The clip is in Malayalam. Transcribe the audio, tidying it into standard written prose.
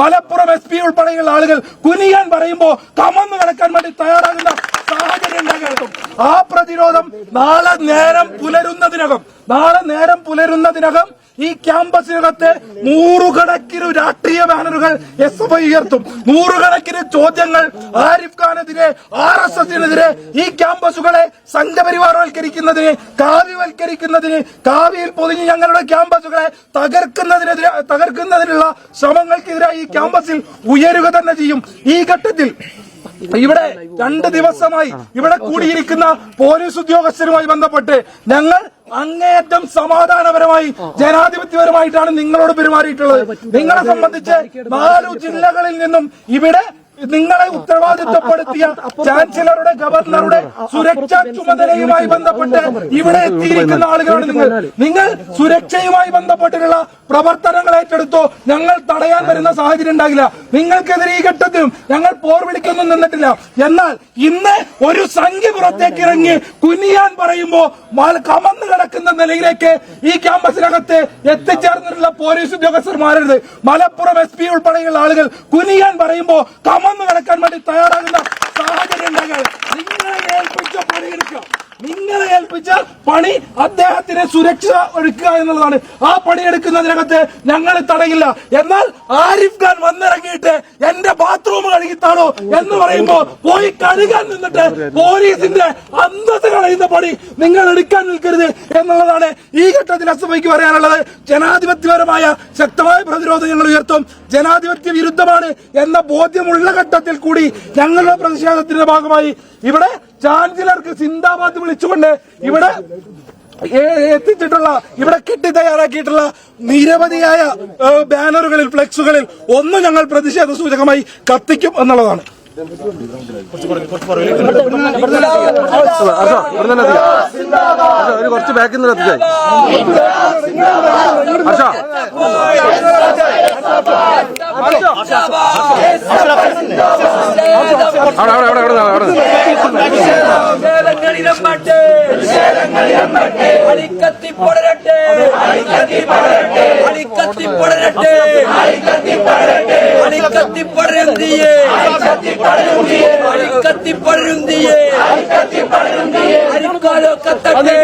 മലപ്പുറം SP ഉൾപ്പെടെയുള്ള ആളുകൾ കുനിയാൻ പറയുമ്പോൾ കമന്നു കിടക്കാൻ വേണ്ടി തയ്യാറാകുന്ന സാഹചര്യം ഉണ്ടാകും. ആ പ്രതിരോധം നാളെ നേരം പുലരുന്നതിനകം ഈ ക്യാമ്പസിനകത്ത് നൂറുകണക്കിന് രാഷ്ട്രീയ ബാനറുകൾ SFI ഉയർത്തും. നൂറുകണക്കിന് ചോദ്യങ്ങൾ ആരിഫ് ഖാനെതിരെ, RSSനെതിരെ, ഈ ക്യാമ്പസുകളെ സംഘപരിവാരവൽക്കരിക്കുന്നതിന്, കാവ്യവൽക്കരിക്കുന്നതിന്, കാവ്യയിൽ പൊതിഞ്ഞ് ഞങ്ങളുടെ ക്യാമ്പസുകളെ തകർക്കുന്നതിനുള്ള ശ്രമങ്ങൾക്കെതിരായി ഈ ക്യാമ്പസിൽ ഉയരുക തന്നെ ചെയ്യും. ഈ ഘട്ടത്തിൽ ഇവിടെ 2 ദിവസമായി ഇവിടെ കൂടിയിരിക്കുന്ന പോലീസ് ഉദ്യോഗസ്ഥരുമായി ബന്ധപ്പെട്ട് ഞങ്ങൾ അങ്ങേയറ്റം സമാധാനപരമായി ജനാധിപത്യപരമായിട്ടാണ് നിങ്ങളോട് പെരുമാറിയിട്ടുള്ളത്. നിങ്ങളെ സംബന്ധിച്ച് 4 ജില്ലകളിൽ നിന്നും ഇവിടെ നിങ്ങളെ ഉത്തരവാദിത്വപ്പെടുത്തിയ ചാൻസലറുടെ, ഗവർണറുടെ സുരക്ഷാ ചുമതലയുമായി ബന്ധപ്പെട്ട് ഇവിടെ എത്തിയിരിക്കുന്ന ആളുകളാണ് നിങ്ങൾ സുരക്ഷയുമായി ബന്ധപ്പെട്ടിട്ടുള്ള പ്രവർത്തനങ്ങൾ ഏറ്റെടുത്തോ. ഞങ്ങൾ തടയാൻ വരുന്ന സാഹചര്യം ഉണ്ടാകില്ല. നിങ്ങൾക്കെതിരെ ഈ ഘട്ടത്തിലും ഞങ്ങൾ പോർ വിളിക്കൊന്നും നിന്നിട്ടില്ല. എന്നാൽ ഇന്ന് ഒരു സംഖ്യ പുറത്തേക്ക് ഇറങ്ങി കുനിയാൻ പറയുമ്പോ കമന്ന് കിടക്കുന്ന നിലയിലേക്ക് ഈ ക്യാമ്പസിനകത്ത് എത്തിച്ചേർന്നിട്ടുള്ള പോലീസ് ഉദ്യോഗസ്ഥന്മാരരുത്. മലപ്പുറം SP ഉൾപ്പെടെയുള്ള ആളുകൾ കുനിയാൻ പറയുമ്പോ കമന്നു കിടക്കാൻ വേണ്ടി തയ്യാറാകുന്ന സാഹചര്യം ഉണ്ടാകാതെ നിങ്ങളെ ഏൽപ്പിച്ച പണി അദ്ദേഹത്തിന് സുരക്ഷ ഒരുക്കുക എന്നുള്ളതാണ്. ആ പണിയെടുക്കുന്നതിനകത്ത് ഞങ്ങൾ തടയില്ല. എന്നാൽ ആരിഫ് ഖാൻ വന്നിറങ്ങിയിട്ട് എന്റെ ബാത്റൂം കഴുകിത്താണോ എന്ന് പറയുമ്പോ പോയി കഴുകാൻ നിന്നിട്ട് പോലീസിന്റെ അന്തസ്സ് കളയുന്ന പണി നിങ്ങൾ എടുക്കാൻ നിൽക്കരുത് എന്നുള്ളതാണ് ഈ ഘട്ടത്തിൽ SFIക്ക് പറയാനുള്ളത്. ജനാധിപത്യപരമായ ശക്തമായ പ്രതിരോധം ഞങ്ങൾ ഉയർത്തും. ജനാധിപത്യ വിരുദ്ധമാണ് എന്ന ബോധ്യമുള്ള ഘട്ടത്തിൽ കൂടി ഞങ്ങളുടെ പ്രതിഷേധത്തിന്റെ ഭാഗമായി ഇവിടെ ചാൻസലർക്ക് സിന്ദാബാദ് വിളിച്ചുകൊണ്ട് ഇവിടെ എത്തിച്ചിട്ടുള്ള, ഇവിടെ കെട്ടി തയ്യാറാക്കിയിട്ടുള്ള നിരവധിയായ ബാനറുകളിൽ, ഫ്ലെക്സുകളിൽ ഒന്നും ഞങ്ങൾ പ്രതിഷേധ സൂചകമായി കത്തിക്കും എന്നുള്ളതാണ്. കുറച്ച് ബാക്കിൽ നിന്ന് കത്തിച്ചായി അരിക്കാലോ കത്തട്ടെ.